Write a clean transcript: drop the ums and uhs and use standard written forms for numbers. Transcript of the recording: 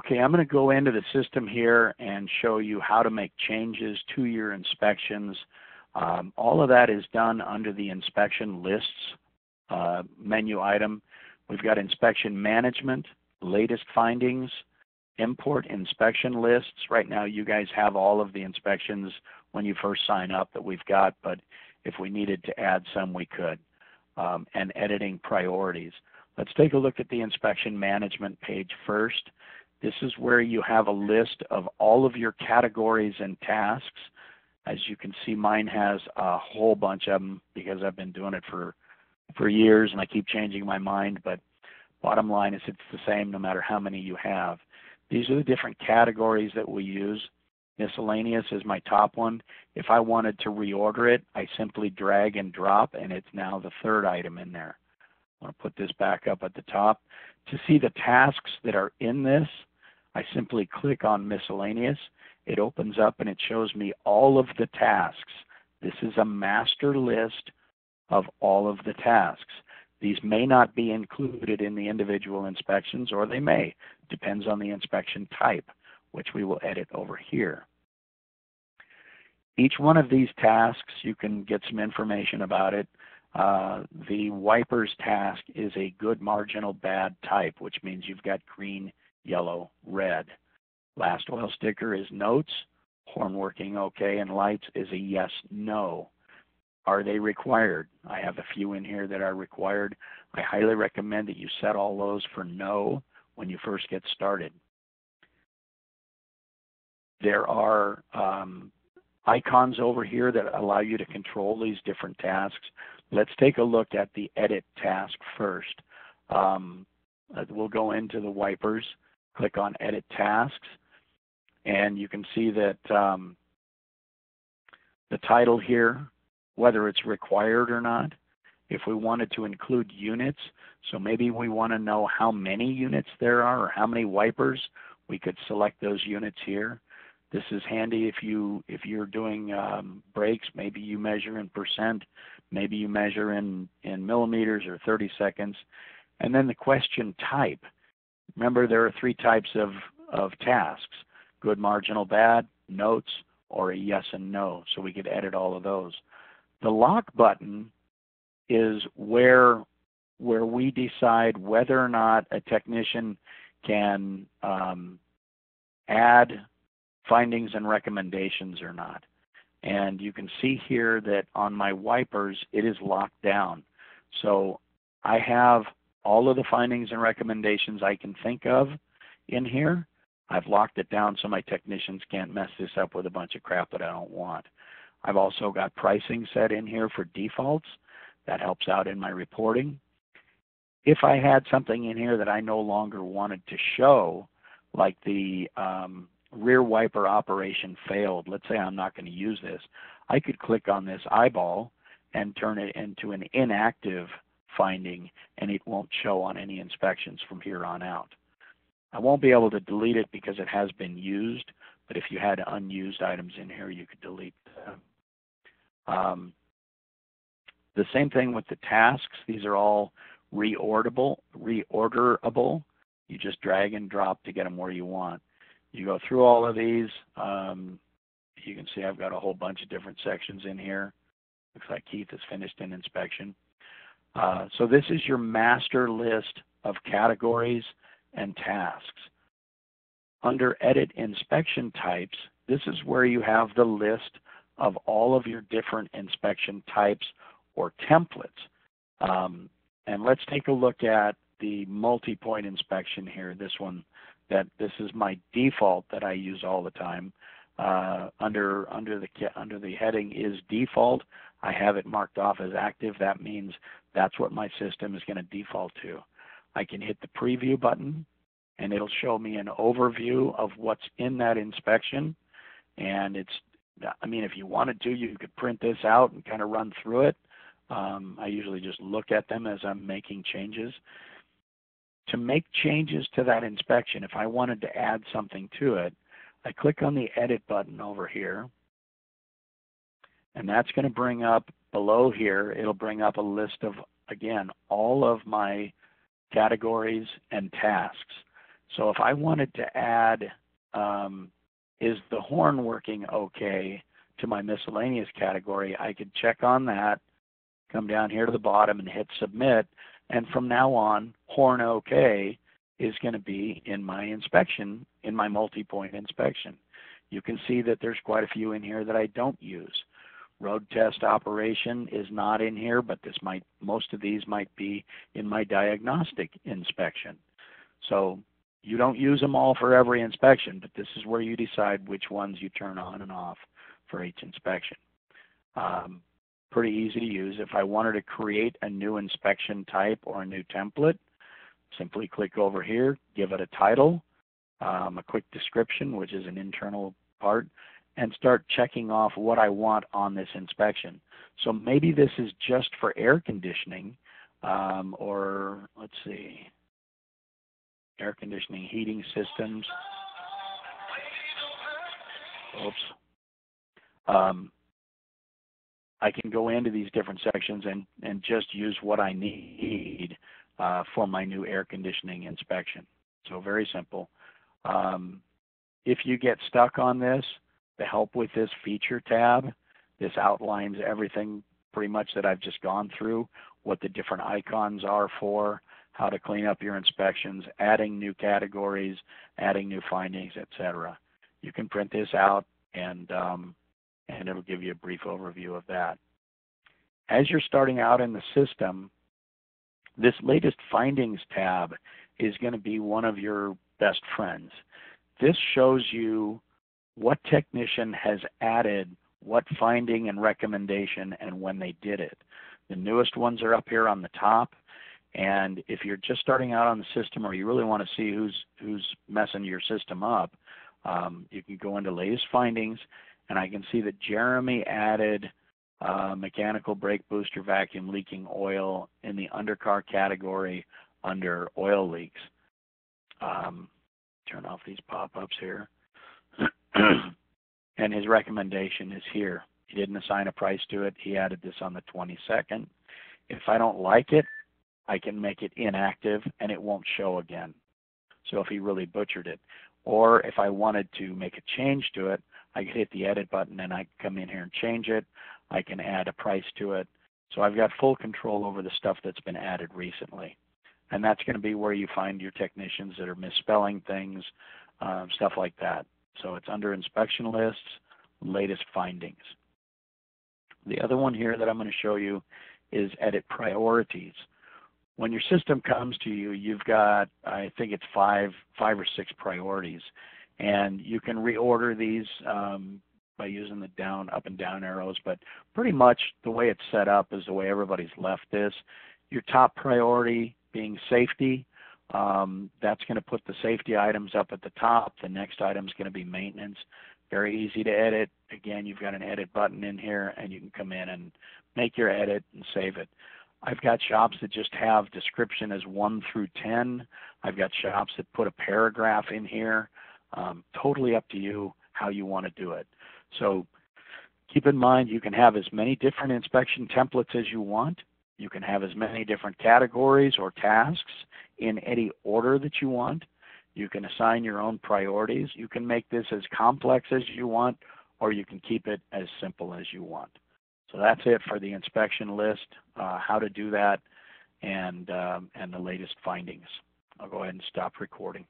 Okay, I'm going to go into the system here and show you how to make changes to your inspections. All of that is done under the inspection lists menu item. We've got inspection management, latest findings, import inspection lists. Right now you guys have all of the inspections when you first sign up that we've got, but if we needed to add some, we could. And editing priorities. Let's take a look at the inspection management page first. This is where you have a list of all of your categories and tasks. As you can see, mine has a whole bunch of them because I've been doing it for years and I keep changing my mind, but bottom line is it's the same no matter how many you have. These are the different categories that we use. Miscellaneous is my top one. If I wanted to reorder it, I simply drag and drop and it's now the third item in there. I want to put this back up at the top. To see the tasks that are in this, I simply click on miscellaneous. It opens up and it shows me all of the tasks. This is a master list of all of the tasks. These may not be included in the individual inspections, or they may. Depends on the inspection type, which we will edit over here. Each one of these tasks, you can get some information about it. The wipers task is a good marginal bad type, which means you've got green, yellow, red. Last oil sticker is notes. Horn working okay, and lights is a yes, no. Are they required? I have a few in here that are required. I highly recommend that you set all those for no when you first get started. There are icons over here that allow you to control these different tasks. Let's take a look at the edit task first. We'll go into the wipers, click on edit tasks, and you can see that the title here, whether it's required or not. If we wanted to include units, so maybe we want to know how many units there are or how many wipers, we could select those units here. This is handy if you're doing breaks. Maybe you measure in percent, maybe you measure in millimeters or 30 seconds. And then the question type. Remember, there are three types of tasks: good, marginal, bad, notes, or a yes and no. So we could edit all of those. The lock button is where we decide whether or not a technician can add findings and recommendations or not. And you can see here that on my wipers, it is locked down. So I have all of the findings and recommendations I can think of in here. I've locked it down so my technicians can't mess this up with a bunch of crap that I don't want. I've also got pricing set in here for defaults. That helps out in my reporting. If I had something in here that I no longer wanted to show, like the rear wiper operation failed, let's say I'm not going to use this, I could click on this eyeball and turn it into an inactive finding, and it won't show on any inspections from here on out. I won't be able to delete it because it has been used, but if you had unused items in here, you could delete them. The same thing with the tasks. These are all reorderable. You just drag and drop to get them where you want. You go through all of these. You can see I've got a whole bunch of different sections in here. Looks like Keith has finished an inspection. So this is your master list of categories and tasks. Under Edit Inspection Types, this is where you have the list of all of your different inspection types or templates. And let's take a look at the multi-point inspection here. This one, this is my default that I use all the time. Under the heading is default. I have it marked off as active. That means that's what my system is going to default to. I can hit the preview button and it'll show me an overview of what's in that inspection. And if you wanted to, you could print this out and kind of run through it. I usually just look at them as I'm making changes. To make changes to that inspection, if I wanted to add something to it, I click on the edit button over here, and that's going to bring up below here, it'll bring up a list of, again, all of my categories and tasks. So if I wanted to add, is the horn working okay to my miscellaneous category, I could check on that, come down here to the bottom and hit submit, and from now on, horn okay is going to be in my inspection, in my multi-point inspection. You can see that there's quite a few in here that I don't use. Road test operation is not in here, but most of these might be in my diagnostic inspection. So you don't use them all for every inspection, but this is where you decide which ones you turn on and off for each inspection. Pretty easy to use. If I wanted to create a new inspection type or a new template, simply click over here, give it a title, a quick description, which is an internal part, and start checking off what I want on this inspection. So maybe this is just for air conditioning, or let's see, air conditioning, heating systems. Oops. I can go into these different sections and just use what I need for my new air conditioning inspection. So very simple. If you get stuck on this, the help with this feature tab, this outlines everything pretty much that I've just gone through, what the different icons are for, how to clean up your inspections, adding new categories, adding new findings, etc. You can print this out and it'll give you a brief overview of that. As you're starting out in the system, this latest findings tab is going to be one of your best friends. This shows you what technician has added what finding and recommendation and when they did it. The newest ones are up here on the top, and if you're just starting out on the system or you really want to see who's messing your system up, you can go into latest findings, and I can see that Jeremy added mechanical brake booster vacuum leaking oil in the undercar category under oil leaks. Turn off these pop-ups here. And his recommendation is here. He didn't assign a price to it. He added this on the 22nd. If I don't like it, I can make it inactive and it won't show again. So if he really butchered it. Or if I wanted to make a change to it, I could hit the edit button and I can come in here and change it. I can add a price to it. So I've got full control over the stuff that's been added recently. And that's going to be where you find your technicians that are misspelling things, stuff like that. So it's under inspection lists, latest findings. The other one here that I'm going to show you is edit priorities. When your system comes to you, you've got, I think it's five or six priorities. And you can reorder these by using the up and down arrows, but pretty much the way it's set up is the way everybody's left this. Your top priority being safety, that's going to put the safety items up at the top. The next item is going to be maintenance. Very easy to edit. Again, you've got an edit button in here, and you can come in and make your edit and save it. I've got shops that just have description as 1 through 10. I've got shops that put a paragraph in here. Totally up to you how you want to do it. So keep in mind you can have as many different inspection templates as you want. You can have as many different categories or tasks in any order that you want. You can assign your own priorities. You can make this as complex as you want, or you can keep it as simple as you want. So that's it for the inspection list, how to do that, and the latest findings. I'll go ahead and stop recording.